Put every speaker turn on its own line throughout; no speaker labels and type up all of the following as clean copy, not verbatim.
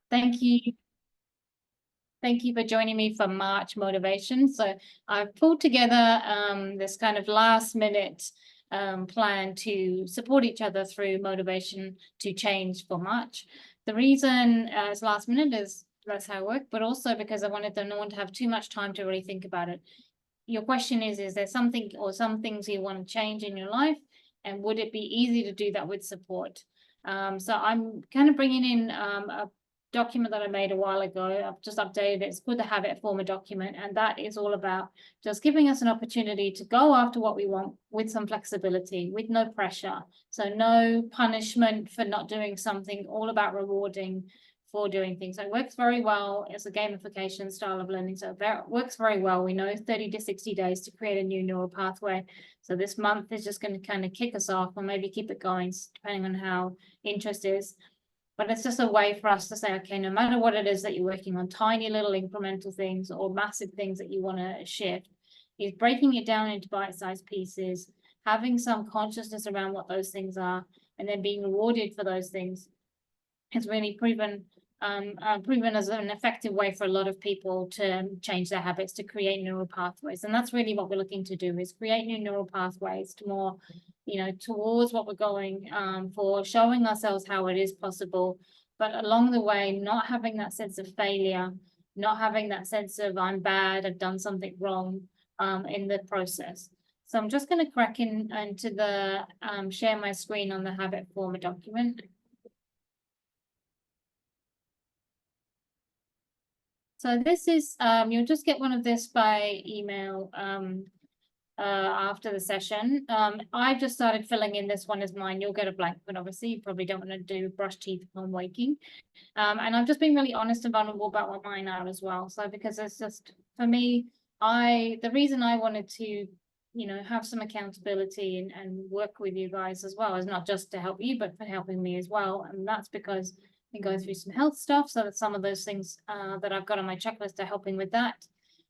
Thank you. Thank you for joining me for March Motivation. So I've pulled together this kind of last minute plan to support each other through motivation to change for March. The reason it's last minute is that's how it worked, but also because I wanted no one to have too much time to really think about it. Your question is there something or some things you want to change in your life? And would it be easy to do that with support? So I'm kind of bringing in a document that I made a while ago. I've just updated it. It's called the Habit Former document. And that is all about just giving us an opportunity to go after what we want with some flexibility, with no pressure. So no punishment for not doing something, all about rewarding for doing things. So it works very well. It's a gamification style of learning. So it works very well. We know 30 to 60 days to create a new neural pathway. So this month is just going to kind of kick us off, or maybe keep it going, depending on how interest is. But it's just a way for us to say, okay, no matter what it is that you're working on, tiny little incremental things or massive things that you want to shift, is breaking it down into bite-sized pieces, having some consciousness around what those things are, and then being rewarded for those things. It's really proven as an effective way for a lot of people to change their habits, to create neural pathways. And that's really what we're looking to do, is create new neural pathways to more, towards what we're going for, showing ourselves how it is possible, but along the way, not having that sense of failure, not having that sense of I'm bad, I've done something wrong in the process. So I'm just going to crack into the share my screen on the Habit Former document. So this is, you'll just get one of this by email after the session. I've just started filling in this one as mine. You'll get a blank one, obviously. You probably don't want to do brush teeth upon waking. And I've just been really honest and vulnerable about what mine are as well. So because it's just, for me, the reason I wanted to, have some accountability and work with you guys as well is not just to help you, but for helping me as well. And that's because and going through some health stuff, so that some of those things that I've got on my checklist are helping with that.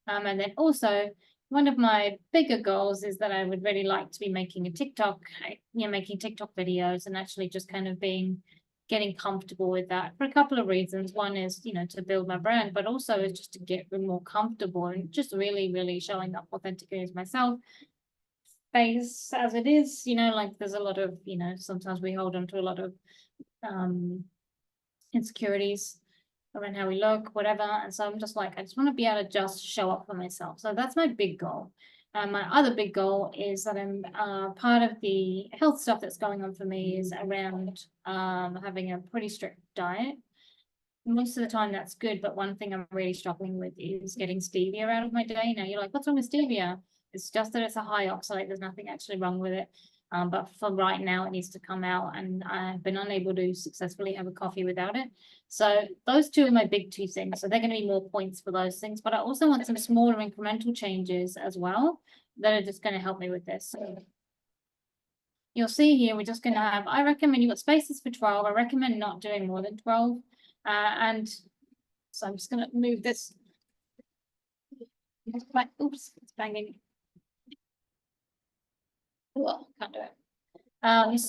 And then also, one of my bigger goals is that I would really like to be making a TikTok, making TikTok videos and actually just kind of getting comfortable with that for a couple of reasons. One is, to build my brand, but also is just to get more comfortable and just really, really showing up authentically as myself. Face as it is, like there's a lot of, sometimes we hold on to a lot of insecurities around how we look, whatever. And so I'm just like, I just want to be able to just show up for myself. So that's my big goal. My other big goal is that I'm part of the health stuff that's going on for me is around having a pretty strict diet. Most of the time that's good, but one thing I'm really struggling with is getting stevia out of my day. Now you're like, what's wrong with stevia? It's just that it's a high oxalate. There's nothing actually wrong with it. But for right now, it needs to come out, and I've been unable to successfully have a coffee without it. So those two are my big two things. So they're going to be more points for those things. But I also want some smaller incremental changes as well that are just going to help me with this. So you'll see here, we're just going to have, I recommend you've got spaces for 12. I recommend not doing more than 12. And so I'm just going to move this. Oops, it's banging. Well, can't do it.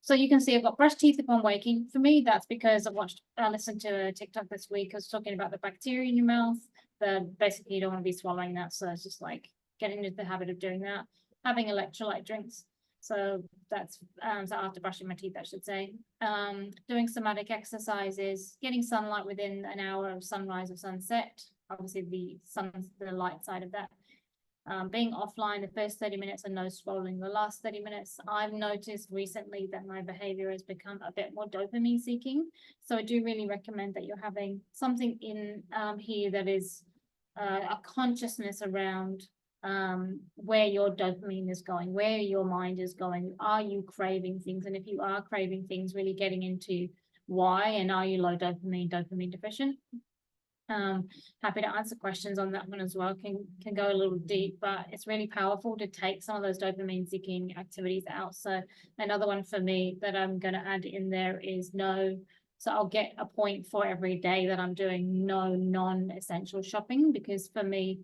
So you can see I've got brush teeth upon waking. For me, that's because I listened to a TikTok this week. I was talking about the bacteria in your mouth. Basically, you don't want to be swallowing that. So it's just like getting into the habit of doing that. Having electrolyte drinks. So that's so after brushing my teeth, I should say. Doing somatic exercises, getting sunlight within an hour of sunrise or sunset. Obviously, the light side of that. Being offline the first 30 minutes and no scrolling the last 30 minutes. I've noticed recently that my behavior has become a bit more dopamine seeking. So I do really recommend that you're having something in here that is a consciousness around where your dopamine is going, where your mind is going. Are you craving things? And if you are craving things, really getting into why, and are you low dopamine deficient? Happy to answer questions on that one as well. Can go a little deep, but it's really powerful to take some of those dopamine seeking activities out. So another one for me that I'm going to add in there is no. So I'll get a point for every day that I'm doing no non-essential shopping, because for me,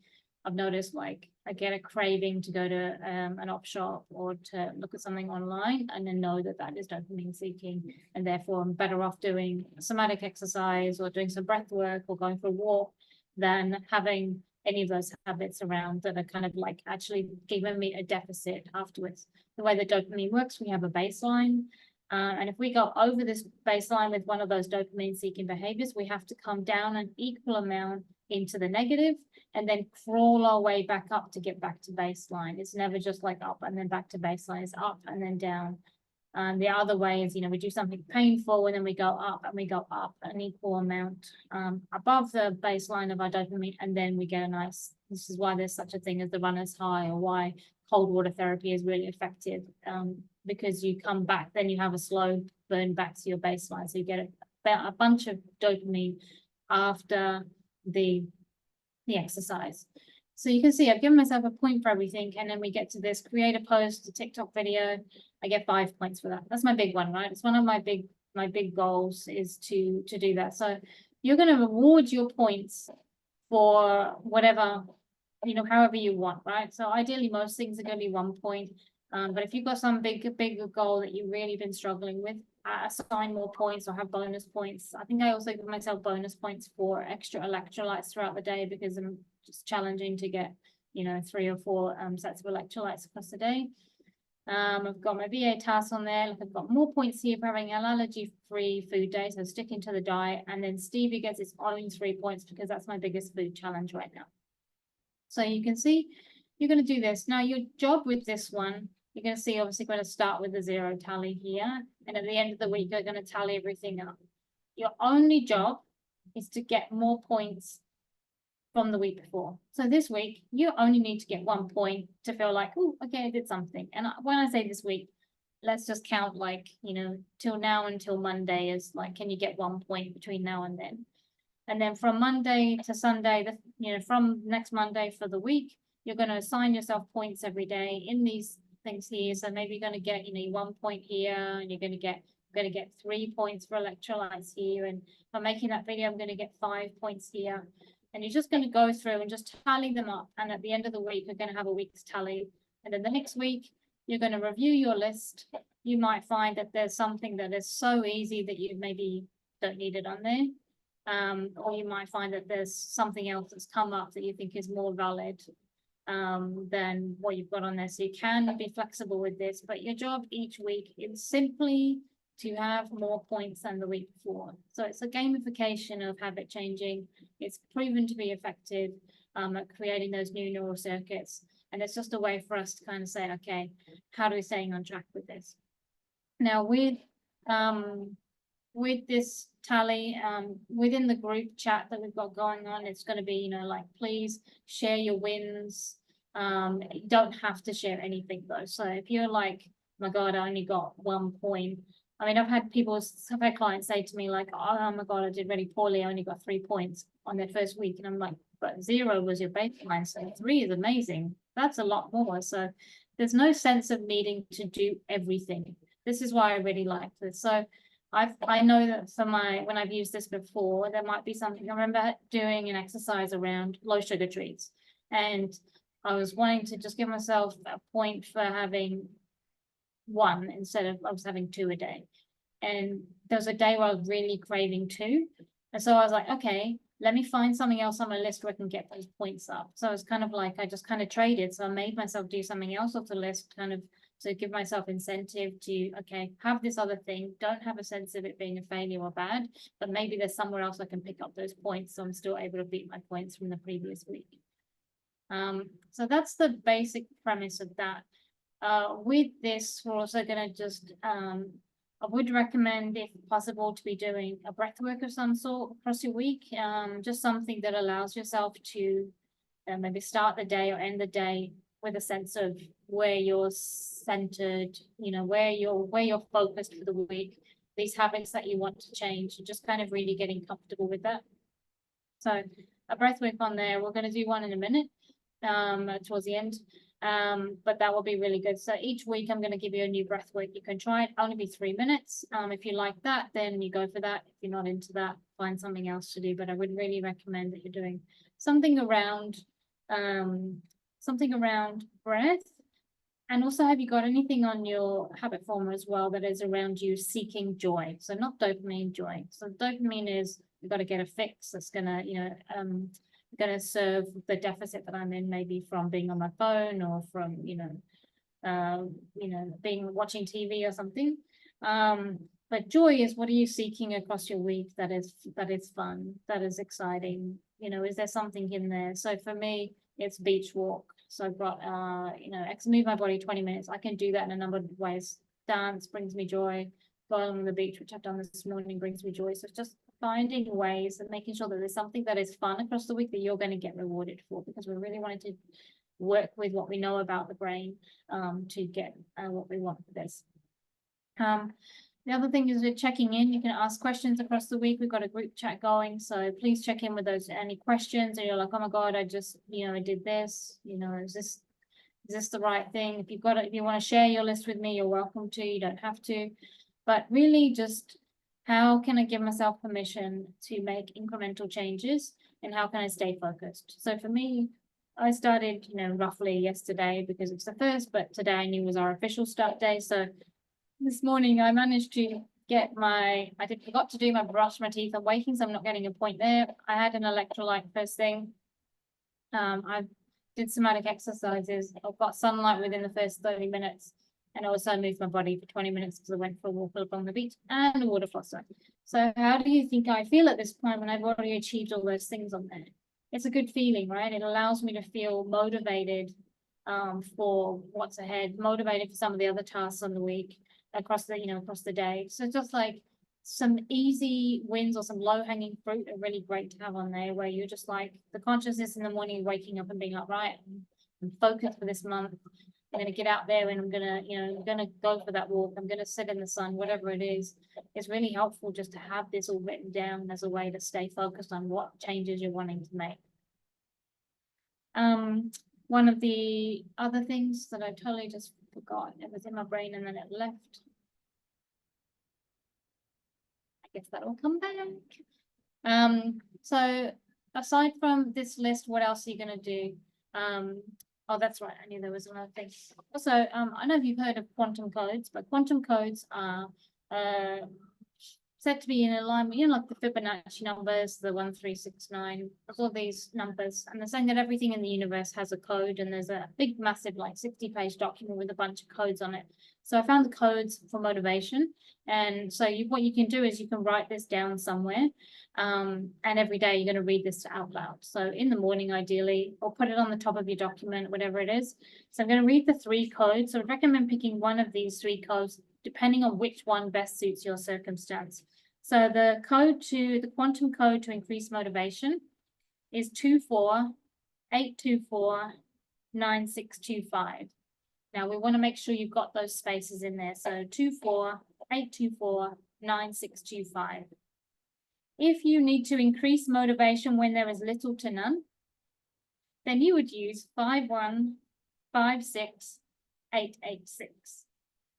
I've noticed like I get a craving to go to an op shop or to look at something online, and then know that that is dopamine seeking, and therefore I'm better off doing somatic exercise or doing some breath work or going for a walk than having any of those habits around that are kind of like actually giving me a deficit afterwards. The way that dopamine works, we have a baseline. And if we go over this baseline with one of those dopamine seeking behaviors, we have to come down an equal amount into the negative and then crawl our way back up to get back to baseline. It's never just like up and then back to baseline. It's up and then down. The other way is, we do something painful and then we go up and we go up an equal amount above the baseline of our dopamine, and then we get a nice, this is why there's such a thing as the runner's high, or why cold water therapy is really effective, because you come back, then you have a slow burn back to your baseline. So you get a bunch of dopamine after the exercise. So you can see I've given myself a point for everything, and then we get to this create a post, a TikTok video. I get 5 points for that. That's my big one, right? It's one of my big goals is to do that. So you're going to reward your points for whatever, however you want, right? So ideally, most things are going to be 1 point. But if you've got some bigger goal that you've really been struggling with, assign more points or have bonus points. I think I also give myself bonus points for extra electrolytes throughout the day, because I'm just challenging to get, 3 or 4 sets of electrolytes across the day. I've got my VA tasks on there. Look, I've got more points here for having an allergy-free food day, so sticking to the diet. And then Stevie gets its own 3 points because that's my biggest food challenge right now. So you can see you're going to do this. Now, your job with this one, you're going to see, obviously, going to start with the 0 tally here. And at the end of the week, you're going to tally everything up. Your only job is to get more points from the week before. So this week, you only need to get 1 point to feel like, oh, okay, I did something. And when I say this week, let's just count like, till now until Monday is like, can you get 1 point between now and then? And then from Monday to Sunday, from next Monday for the week, you're going to assign yourself points every day in these things here. So maybe you're going to get, 1 point here, and you're going to get 3 points for electrolytes here. And if I'm making that video, I'm going to get 5 points here. And you're just going to go through and just tally them up. And at the end of the week, you're going to have a week's tally. And then the next week, you're going to review your list. You might find that there's something that is so easy that you maybe don't need it on there. Or you might find that there's something else that's come up that you think is more valid than what you've got on there. So you can be flexible with this, but your job each week is simply to have more points than the week before. So it's a gamification of habit changing. It's proven to be effective at creating those new neural circuits. And it's just a way for us to kind of say, okay, how do we stay on track with this? Now, with this tally, within the group chat that we've got going on, it's going to be, like, please share your wins. You don't have to share anything though. So if you're like, oh my God, I only got 1 point. I mean, I've had clients say to me like, oh my God, I did really poorly. I only got 3 points on their first week. And I'm like, but 0 was your baseline. So 3 is amazing. That's a lot more. So there's no sense of needing to do everything. This is why I really like this. So I know that when I've used this before, there might be something. I remember doing an exercise around low sugar treats, and I was wanting to just give myself a point for having 1 instead of I was having 2 a day. And there was a day where I was really craving 2. And so I was like, okay, let me find something else on my list where I can get those points up. So it's kind of like I just kind of traded. So I made myself do something else off the list, kind of to give myself incentive to, okay, have this other thing, don't have a sense of it being a failure or bad, but maybe there's somewhere else I can pick up those points, so I'm still able to beat my points from the previous week. So that's the basic premise of that. With this, we're also going to just, I would recommend, if possible, to be doing a breath work of some sort across your week, just something that allows yourself to maybe start the day or end the day with a sense of where you're centered, where you're focused for the week, these habits that you want to change, and just kind of really getting comfortable with that. So a breath work on there, we're going to do one in a minute towards the end, but that will be really good. So each week I'm going to give you a new breath work. You can try it, only be 3 minutes. If you like that, then you go for that. If you're not into that, find something else to do, but I would really recommend that you're doing something around something around breath. And also, have you got anything on your habit former as well that is around you seeking joy? So not dopamine, joy. So dopamine is you've got to get a fix that's gonna, gonna serve the deficit that I'm in, maybe from being on my phone or from, being watching TV or something. But joy is, what are you seeking across your week that is fun, that is exciting? Is there something in there? So for me, it's beach walk. So I've got, move my body 20 minutes. I can do that in a number of ways. Dance brings me joy. Going on the beach, which I've done this morning, brings me joy. So it's just finding ways and making sure that there's something that is fun across the week that you're going to get rewarded for, because we really wanted to work with what we know about the brain to get what we want for this. The other thing is we're checking in. You can ask questions across the week. We've got a group chat going, so please check in with those any questions. And you're like, oh my God, I just, I did this. Is this the right thing? If you want to share your list with me, you're welcome to. You don't have to, but really just how can I give myself permission to make incremental changes, and how can I stay focused? So for me, I started, roughly yesterday because it's the first, but today I knew was our official start day. So this morning I managed to get forgot to do my brush my teeth. I'm waking, so I'm not getting a point there. I had an electrolyte first thing. I did somatic exercises. I've got sunlight within the first 30 minutes. And also moved my body for 20 minutes because I went for a walk up on the beach and a water flosser. So how do you think I feel at this point when I've already achieved all those things on there? It's a good feeling, right? It allows me to feel motivated for what's ahead, motivated for some of the other tasks on the week, across the day. So just like some easy wins or some low-hanging fruit are really great to have on there, where you're just like the consciousness in the morning, waking up and being like, right, I'm focused for this month. I'm going to get out there and I'm going to go for that walk. I'm going to sit in the sun, whatever it is. It's really helpful just to have this all written down as a way to stay focused on what changes you're wanting to make. One of the other things that I totally just forgot, it was in my brain and then it left. I guess that'll come back. So aside from this list, what else are you going to do? Oh, that's right. I knew there was another thing. Also, I don't know if you've heard of quantum codes, but quantum codes are said to be in alignment, like the Fibonacci numbers, the 1, 3, 6, 9, all these numbers. And they're saying that everything in the universe has a code, and there's a big, massive, like 60-page document with a bunch of codes on it. So I found the codes for motivation. And so what you can do is you can write this down somewhere. And every day you're going to read this out loud. So in the morning, ideally, or put it on the top of your document, whatever it is. So I'm going to read the 3 codes. So I recommend picking one of these 3 codes, depending on which one best suits your circumstance. So the quantum code to increase motivation is 24-824-9625. Now we want to make sure you've got those spaces in there. So 24-824-9625. If you need to increase motivation when there is little to none, then you would use 51-56-886.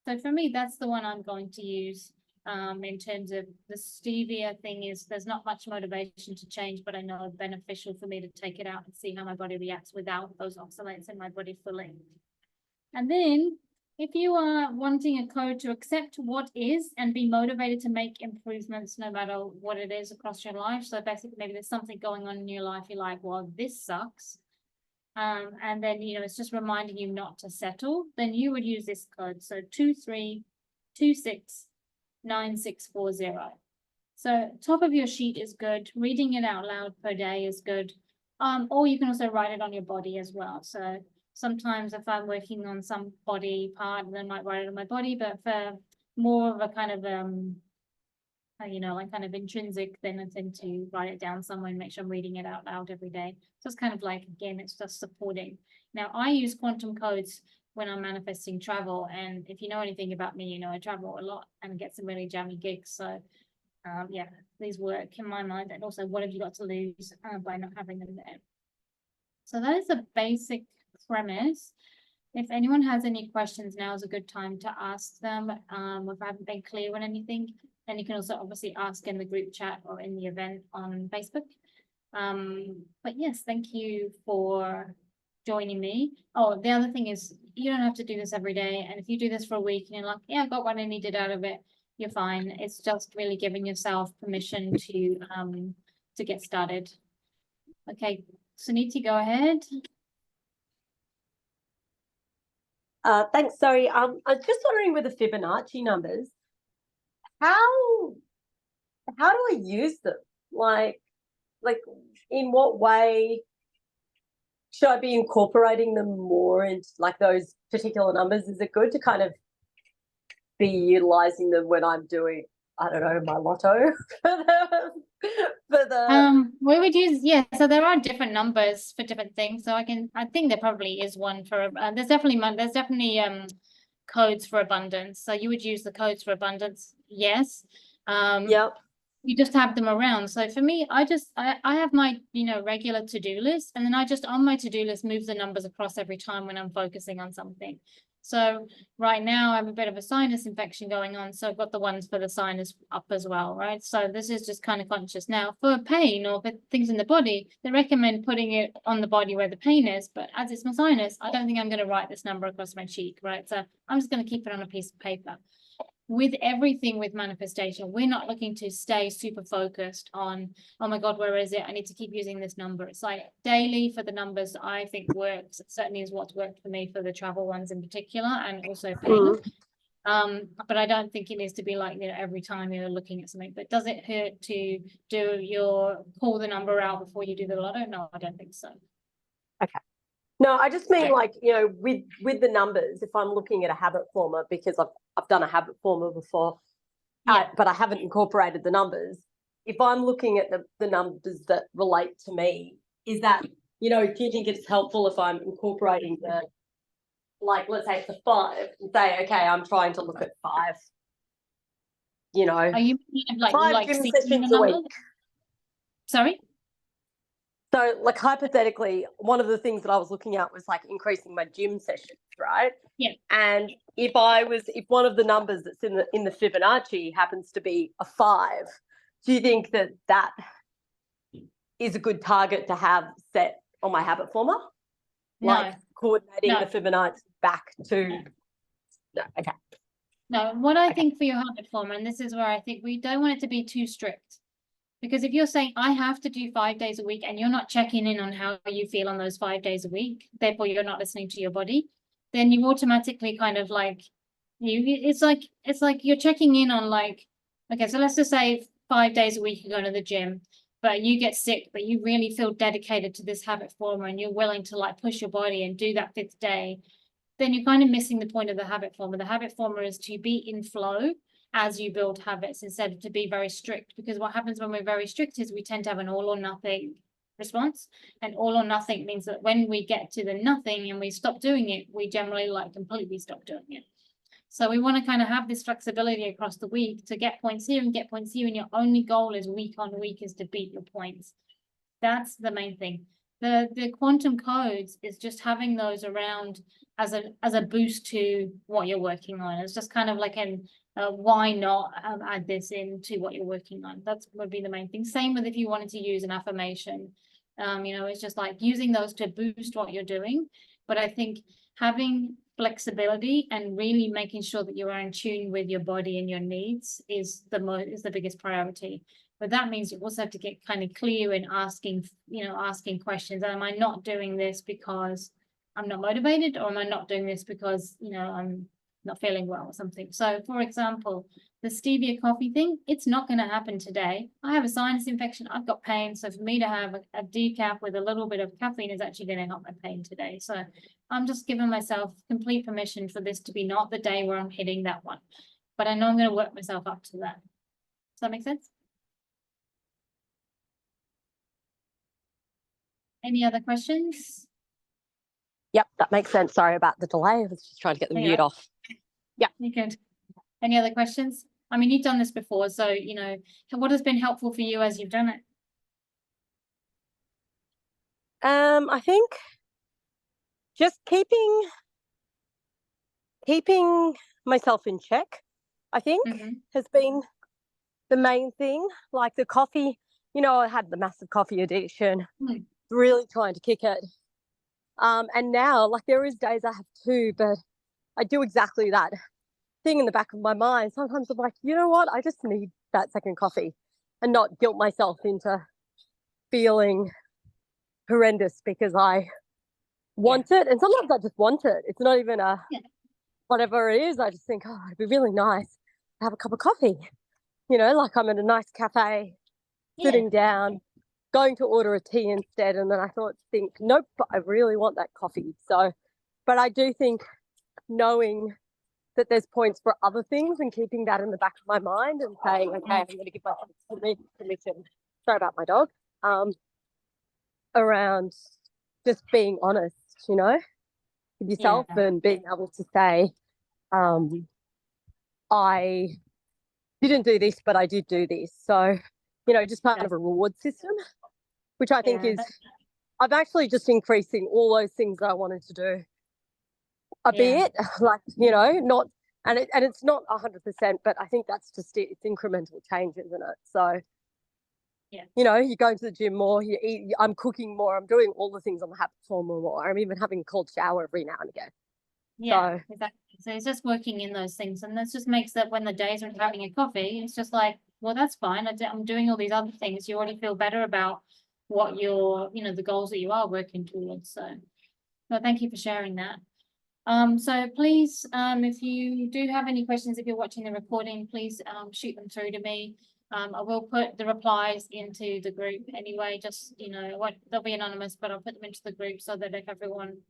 So for me, that's the one I'm going to use. In terms of the stevia thing, is there's not much motivation to change, but I know it's beneficial for me to take it out and see how my body reacts without those oxalates in my body fully. And then if you are wanting a code to accept what is and be motivated to make improvements no matter what it is across your life. So basically maybe there's something going on in your life, you're like, well, this sucks. And then, it's just reminding you not to settle, then you would use this code. So 23269640. So top of your sheet is good. Reading it out loud per day is good. Or you can also write it on your body as well. So sometimes if I'm working on some body part, then I might write it on my body, but for more of a kind of like kind of intrinsic, then I tend to write it down somewhere and make sure I'm reading it out loud every day. So it's kind of like, again, it's just supporting. Now I use quantum codes when I'm manifesting travel. And if you know anything about me, I travel a lot and get some really jammy gigs. So yeah, these work in my mind. And also, what have you got to lose by not having them there? So that is the basic premise. If anyone has any questions, now is a good time to ask them. If I haven't been clear on anything, then you can also obviously ask in the group chat or in the event on Facebook. But yes, thank you for joining me. Oh, the other thing is you don't have to do this every day. And if you do this for a week and you're like, yeah, I got what I needed out of it, you're fine. It's just really giving yourself permission to get started. Okay, Suniti, go ahead.
Thanks, Zoe. I'm just wondering with the Fibonacci numbers, how do I use them? Like in what way should I be incorporating them more into like those particular numbers? Is it good to kind of be utilizing them when I'm doing, I don't know, my lotto for the
we would use, yeah, so there are different numbers for different things. So I think there probably is one for there's definitely codes for abundance. So you would use the codes for abundance, yes.
Yep.
You just have them around. So for me, I have my, regular to-do list, and then I just on my to-do list move the numbers across every time when I'm focusing on something. So right now I have a bit of a sinus infection going on, so I've got the ones for the sinus up as well, right? So this is just kind of conscious. Now for pain or for things in the body, they recommend putting it on the body where the pain is, but as it's my sinus, I don't think I'm going to write this number across my cheek, right? So I'm just going to keep it on a piece of paper. With everything with manifestation, we're not looking to stay super focused on, oh my God, where is it? I need to keep using this number. It's like daily for the numbers I think works. It certainly is what's worked for me for the travel ones in particular, and also pain. But I don't think it needs to be like, every time you're looking at something. But does it hurt to pull the number out before you do the lotto? No, I don't think so.
Okay. No, I just mean like, with the numbers, if I'm looking at a habit former, because I've done a habit former before, but I haven't incorporated the numbers. If I'm looking at the numbers that relate to me, is that, do you think it's helpful if I'm incorporating the, like, let's say it's a 5 and say, okay, I'm trying to look at 5,
Are you like
5 gym sessions a week?
Sorry?
So, like, hypothetically, one of the things that I was looking at was like increasing my gym sessions, right?
Yeah.
And if one of the numbers that's in the Fibonacci happens to be a 5, do you think that is a good target to have set on my habit former?
No.
Like coordinating the Fibonacci back to. No. Okay.
No, what I think for your habit former, and this is where I think we don't want it to be too strict. Because if you're saying I have to do 5 days a week and you're not checking in on how you feel on those 5 days a week, therefore you're not listening to your body, then you automatically kind of like it's like you're checking in on like, okay, so let's just say 5 days a week you're going to the gym, but you get sick, but you really feel dedicated to this habit former and you're willing to like push your body and do that 5th day, then you're kind of missing the point of the habit former. The habit former is to be in flow as you build habits instead of to be very strict, because what happens when we're very strict is we tend to have an all or nothing response, and all or nothing means that when we get to the nothing and we stop doing it, we generally like completely stop doing it. So we want to kind of have this flexibility across the week to get points here and get points here, and your only goal is week on week is to beat your points. That's the main thing. The quantum codes is just having those around as a boost to what you're working on. It's just kind of like why not add this into what you're working on? That would be the main thing. Same with if you wanted to use an affirmation. It's just like using those to boost what you're doing. But I think having flexibility and really making sure that you are in tune with your body and your needs is the biggest priority. But that means you also have to get kind of clear in asking questions. Am I not doing this because I'm not motivated, or am I not doing this because, I'm not feeling well or something? So for example, the stevia coffee thing, it's not going to happen today. I have a sinus infection. I've got pain. So for me to have a decaf with a little bit of caffeine is actually going to help my pain today. So I'm just giving myself complete permission for this to be not the day where I'm hitting that one. But I know I'm going to work myself up to that. Does that make sense? Any other questions?
Yep, that makes sense. Sorry about the delay. I was just trying to get the mute off. Yeah.
You good. Any other questions? I mean, you've done this before, so, what has been helpful for you as you've done it?
I think just keeping myself in check, I think, has been the main thing. Like the coffee, I had the massive coffee addiction, really trying to kick it. And now, like, there is days I have two, but I do exactly that thing in the back of my mind. Sometimes I'm like, you know what? I just need that second coffee and not guilt myself into feeling horrendous because I want it. And sometimes I just want it. It's not even a
Yeah.
whatever it is. I just think, oh, it'd be really nice to have a cup of coffee. You know, like I'm at a nice cafe, sitting down, going to order a tea instead. And then I think, nope, I really want that coffee. So, but I do think knowing that there's points for other things and keeping that in the back of my mind and saying, okay, I'm going to give myself permission. Sorry about my dog. Around just being honest, you know, with yourself and being able to say, I didn't do this, but I did do this. So, you know, just part of a reward system, which I think is, I'm actually just increasing all those things that I wanted to do a bit, like, you know, not, and it's not 100%, but I think that's just it. It's incremental change, isn't it? So, you know, you go to the gym more, you eat, I'm cooking more, I'm doing all the things on the habit formula more. I'm even having a cold shower every now and again.
Yeah, exactly. So it's just working in those things, and that just makes that when the days when you're having a coffee, it's just like, well, that's fine. I'm doing all these other things. You already feel better about what you're, you know, the goals that you are working towards. So, well, thank you for sharing that. So please, if you do have any questions, if you're watching the recording, please shoot them through to me. I will put the replies into the group anyway, just, you know, they'll be anonymous, but I'll put them into the group so that if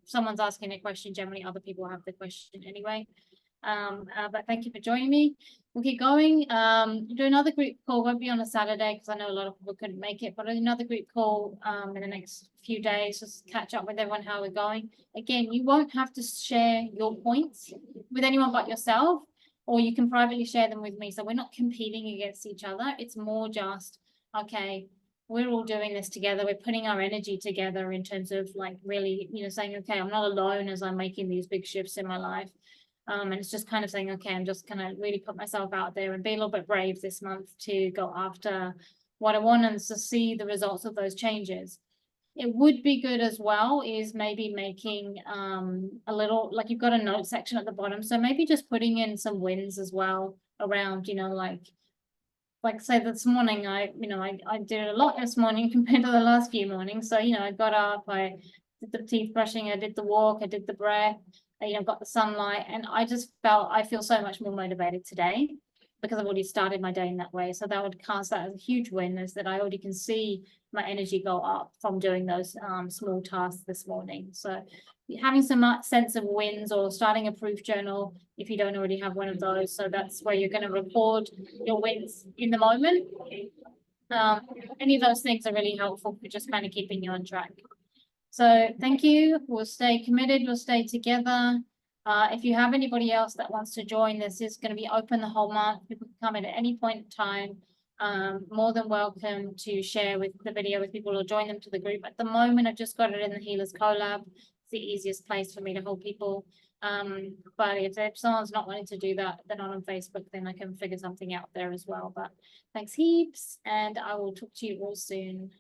someone's asking a question, generally other people have the question anyway. But thank you for joining me. We'll keep going. Do another group call. Won't be on a Saturday because I know a lot of people couldn't make it, but another group call in the next few days, just catch up with everyone how we're going. Again, you won't have to share your points with anyone but yourself, or you can privately share them with me. So we're not competing against each other. It's more just, okay, we're all doing this together. We're putting our energy together in terms of like really, you know, saying, okay, I'm not alone as I'm making these big shifts in my life. And it's just kind of saying, okay, I'm just gonna really put myself out there and be a little bit brave this month to go after what I want and to see the results of those changes. It would be good as well is maybe making a little, like you've got a note section at the bottom, so maybe just putting in some wins as well around, you know, like say this morning, I did a lot this morning compared to the last few mornings. So, you know, I got up, I did the teeth brushing, I did the walk, I did the breath, you know, got the sunlight, and I feel so much more motivated today because I've already started my day in that way. So that would cast that as a huge win, is that I already can see my energy go up from doing those small tasks this morning. So having some sense of wins, or starting a proof journal if you don't already have one of those. So that's where you're going to record your wins in the moment. Any of those things are really helpful for just kind of keeping you on track. So thank you. We'll stay committed. We'll stay together. If you have anybody else that wants to join, this is going to be open the whole month. People can come in at any point in time. More than welcome to share with the video with people or join them to the group. At the moment, I've just got it in the Healers Collab. It's the easiest place for me to hold people. But if someone's not wanting to do that, then on Facebook, then I can figure something out there as well. But thanks heaps, and I will talk to you all soon.